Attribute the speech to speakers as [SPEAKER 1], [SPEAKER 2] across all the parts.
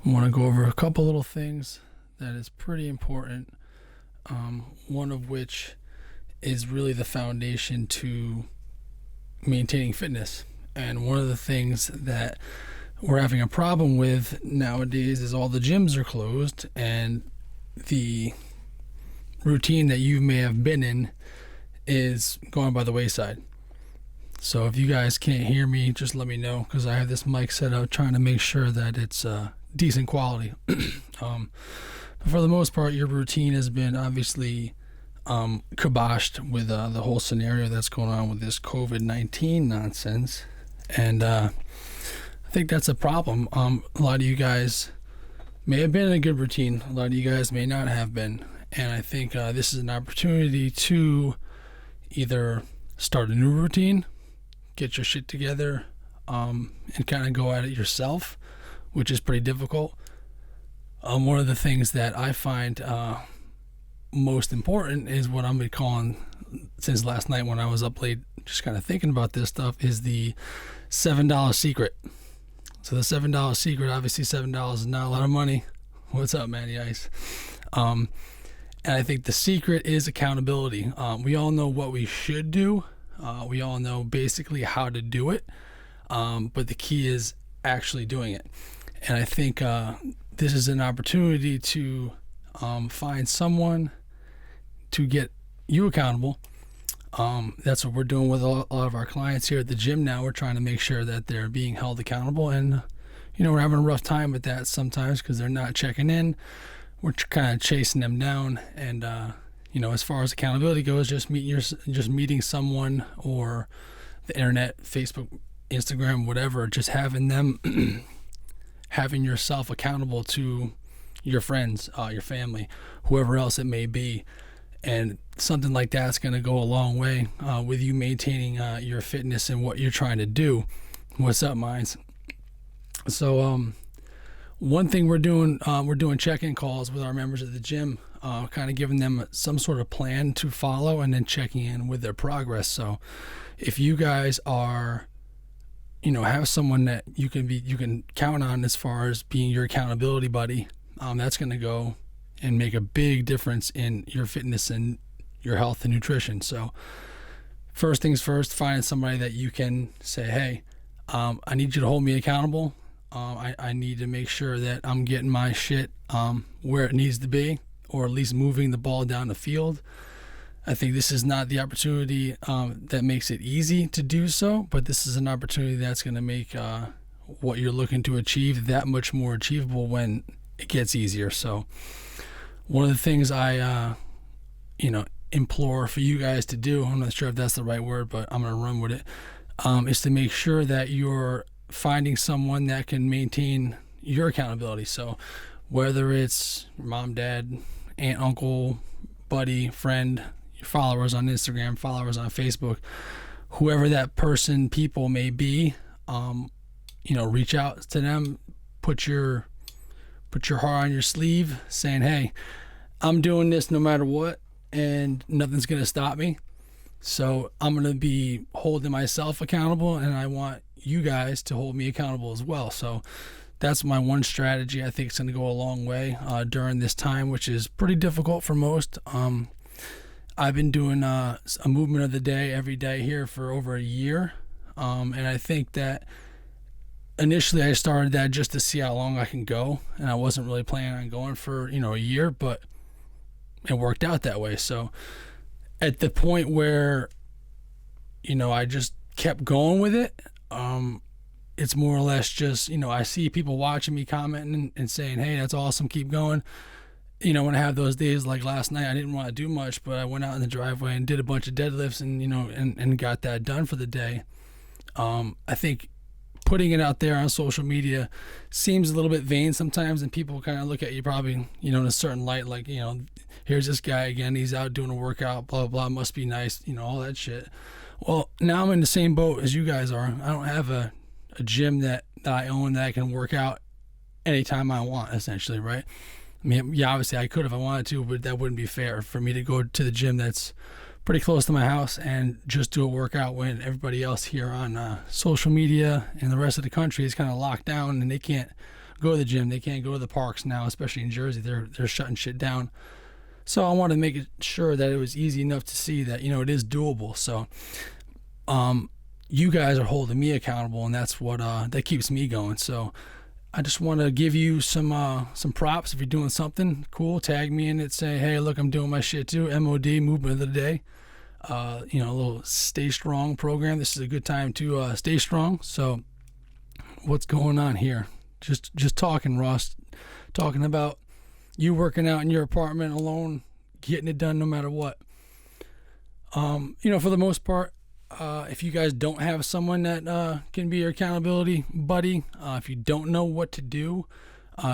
[SPEAKER 1] I want to go over a couple little things that is pretty important. One of which is really the foundation to maintaining fitness. And one of the things that we're having a problem with nowadays is all the gyms are closed, and the routine that you may have been in is going by the wayside. So if you guys can't hear me, just let me know, because I have this mic set up trying to make sure that it's decent quality. But for the most part, your routine has been obviously kiboshed with the whole scenario that's going on with this COVID-19 nonsense. And I think that's a problem. A lot of you guys may have been in a good routine. A lot of you guys may not have been. And I think this is an opportunity to either start a new routine, get your shit together, and kind of go at it yourself, which is pretty difficult. One of the things that I find most important is what I'm been calling since last night when I was up late just kind of thinking about this stuff is the $7 secret. So the $7 secret, obviously $7 is not a lot of money. What's up, Matty Ice? And I think the secret is accountability. We all know what we should do. We all know basically how to do it. But the key is actually doing it. And I think this is an opportunity to find someone to get you accountable. That's what we're doing with a lot of our clients here at the gym now. We're trying to make sure that they're being held accountable. And, we're having a rough time with that sometimes because they're not checking in. We're kind of chasing them down. And, as far as accountability goes, just meeting someone or the internet, Facebook, Instagram, whatever, just having them, having yourself accountable to your friends, your family, whoever else it may be. And something like that's going to go a long way with you maintaining your fitness and what you're trying to do. What's up, Minds? So one thing we're doing check-in calls with our members at the gym, kind of giving them some sort of plan to follow and then checking in with their progress. So if you guys are, have someone that you can count on as far as being your accountability buddy, that's going to go and make a big difference in your fitness and your health and nutrition. So first things first, finding somebody that you can say, hey, I need you to hold me accountable. I need to make sure that I'm getting my shit where it needs to be, or at least moving the ball down the field. I think this is not the opportunity that makes it easy to do so, but this is an opportunity that's going to make what you're looking to achieve that much more achievable when it gets easier. So one of the things I, implore for you guys to do, I'm not sure if that's the right word, but I'm going to run with it, is to make sure that you're finding someone that can maintain your accountability. So whether it's your mom, dad, aunt, uncle, buddy, friend, your followers on Instagram, followers on Facebook, whoever that people may be, reach out to them, put your heart on your sleeve, saying, hey, I'm doing this no matter what, and nothing's going to stop me. So I'm going to be holding myself accountable, and I want you guys to hold me accountable as well. So that's my one strategy. I think it's going to go a long way during this time, which is pretty difficult for most. I've been doing a movement of the day every day here for over a year. And I think that initially I started that just to see how long I can go. And I wasn't really planning on going for, a year, but it worked out that way. So at the point where, I just kept going with it, it's more or less just, I see people watching me, commenting and saying, hey, that's awesome, keep going. When I have those days like last night, I didn't want to do much, but I went out in the driveway and did a bunch of deadlifts and, and got that done for the day. I think putting it out there on social media seems a little bit vain sometimes, and people kind of look at you probably, in a certain light, like, here's this guy again, he's out doing a workout, blah, blah, blah, must be nice, all that shit. Well, now I'm in the same boat as you guys are. I don't have a gym that I own that I can work out anytime I want, essentially, right? I mean, yeah, obviously I could if I wanted to, but that wouldn't be fair for me to go to the gym that's pretty close to my house and just do a workout when everybody else here on social media and the rest of the country is kind of locked down and they can't go to the gym. They can't go to the parks now, especially in Jersey. They're shutting shit down. So I wanted to make it sure that it was easy enough to see that, it is doable. So you guys are holding me accountable, and that's what that keeps me going. So I just want to give you some props. If you're doing something cool, tag me in it. Say, hey, look, I'm doing my shit too. MOD, movement of the day. A little Stay Strong program. This is a good time to stay strong. So what's going on here? Just talking, Ross. Talking about you working out in your apartment alone, getting it done no matter what. For the most part, if you guys don't have someone that can be your accountability buddy, if you don't know what to do,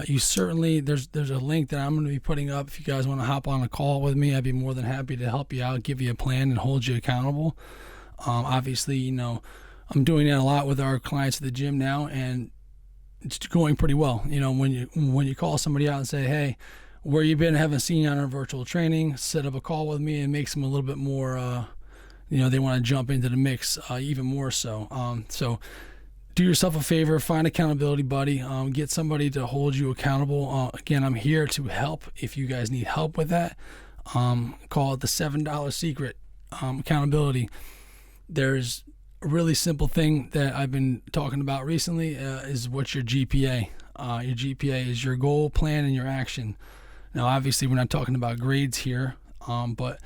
[SPEAKER 1] you certainly, there's a link that I'm going to be putting up. If you guys want to hop on a call with me, I'd be more than happy to help you out, give you a plan, and hold you accountable. Obviously, I'm doing that a lot with our clients at the gym now, and it's going pretty well. When you call somebody out and say, hey, where you been? I haven't seen you on our virtual training. Set up a call with me, and makes them a little bit more, they want to jump into the mix even more so. So do yourself a favor, find accountability buddy, get somebody to hold you accountable. Again, I'm here to help if you guys need help with that. Call it the $7 secret, accountability. There's a really simple thing that I've been talking about recently is what's your GPA. Your GPA is your goal, plan, and your action. Now, obviously, we're not talking about grades here, but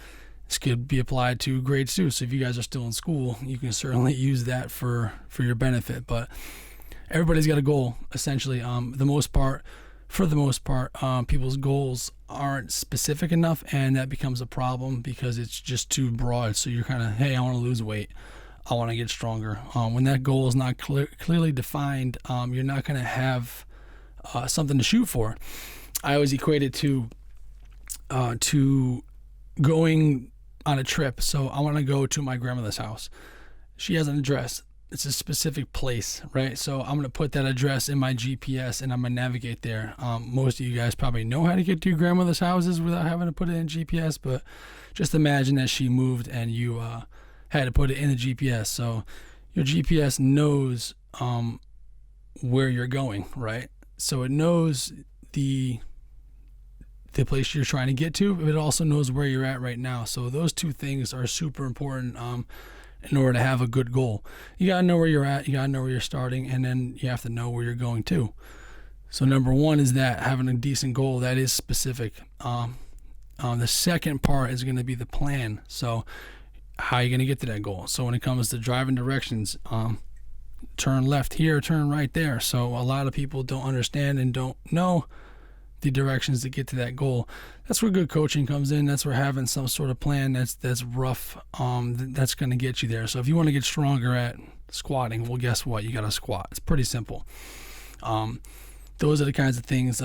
[SPEAKER 1] this could be applied to grades too. So if you guys are still in school, you can certainly use that for your benefit. But everybody's got a goal, essentially. For the most part, people's goals aren't specific enough, and that becomes a problem because it's just too broad. So you're kind of, hey, I want to lose weight. I want to get stronger. When that goal is not clearly defined, you're not going to have something to shoot for. I always equate it to going on a trip. So I want to go to my grandmother's house. She has an address. It's a specific place, right? So I'm going to put that address in my GPS, and I'm going to navigate there. Most of you guys probably know how to get to your grandmother's houses without having to put it in GPS, but just imagine that she moved and you had to put it in the GPS. So your GPS knows where you're going, right? So it knows the place you're trying to get to, but it also knows where you're at right now. So those two things are super important in order to have a good goal. You got to know where you're at, you got to know where you're starting, and then you have to know where you're going to. So number one is that having a decent goal that is specific. The second part is going to be the plan. So how are you going to get to that goal? So when it comes to driving directions, turn left here, turn right there. So a lot of people don't understand and don't know the directions to get to that goal. That's where good coaching comes in. That's where having some sort of plan that's rough, that's going to get you there. So if you want to get stronger at squatting, well, guess what? You got to squat. It's pretty simple. Those are the kinds of things,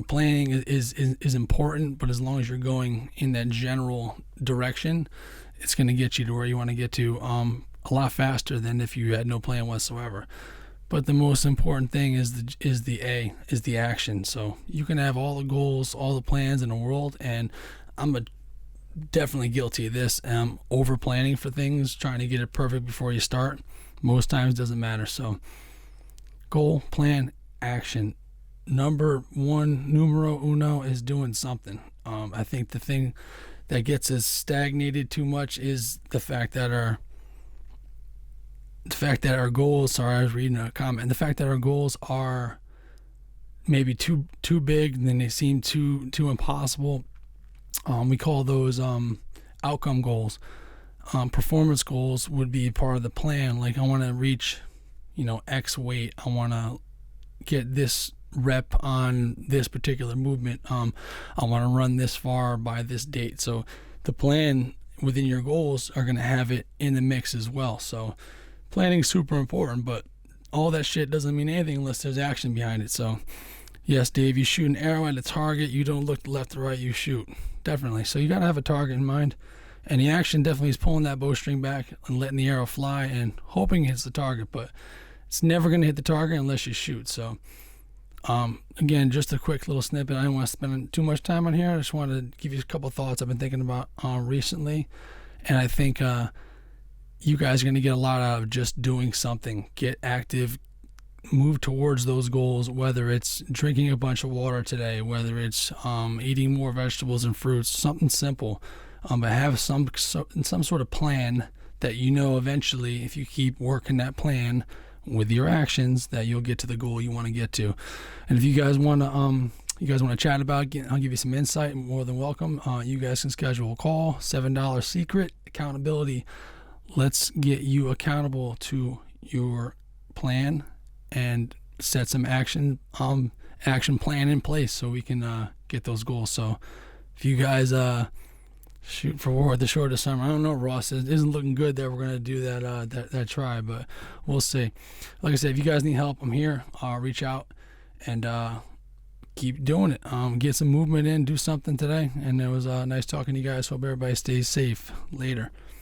[SPEAKER 1] planning is important, but as long as you're going in that general direction, it's going to get you to where you want to get to a lot faster than if you had no plan whatsoever. But the most important thing is the action. So you can have all the goals, all the plans in the world, and I'm definitely guilty of this. Over planning for things, trying to get it perfect before you start, most times doesn't matter. So goal, plan, action. Number one, numero uno, is doing something. I think the thing that gets us stagnated too much is the fact that our goals, sorry, I was reading a comment, the fact that our goals are maybe too big, and then they seem too impossible. We call those outcome goals. Performance goals would be part of the plan. Like, I want to reach, X weight. I want to get this rep on this particular movement. I want to run this far by this date. So the plan within your goals are going to have it in the mix as well. So planning is super important, but all that shit doesn't mean anything unless there's action behind it. So yes, Dave, you shoot an arrow at a target, you don't look left or right, you shoot. Definitely. So you got to have a target in mind. And the action definitely is pulling that bowstring back and letting the arrow fly and hoping it hits the target, but it's never going to hit the target unless you shoot. So again, just a quick little snippet. I don't want to spend too much time on here. I just wanted to give you a couple thoughts I've been thinking about recently. And I think you guys are going to get a lot out of just doing something. Get active, move towards those goals, whether it's drinking a bunch of water today, whether it's eating more vegetables and fruits, something simple, but have some sort of plan that you know eventually, if you keep working that plan with your actions, that you'll get to the goal you want to get to. And if you guys want to chat about it, I'll give you some insight. More than welcome. You guys can schedule a call. $7 secret accountability. Let's get you accountable to your plan and set some action plan in place so we can get those goals. So if you guys shoot for the shortest summer, I don't know, Ross, it isn't looking good that we're going to do that try, but we'll see. Like I said, if you guys need help, I'm here. Reach out and keep doing it. Get some movement in, do something today. And it was nice talking to you guys. Hope everybody stays safe. Later.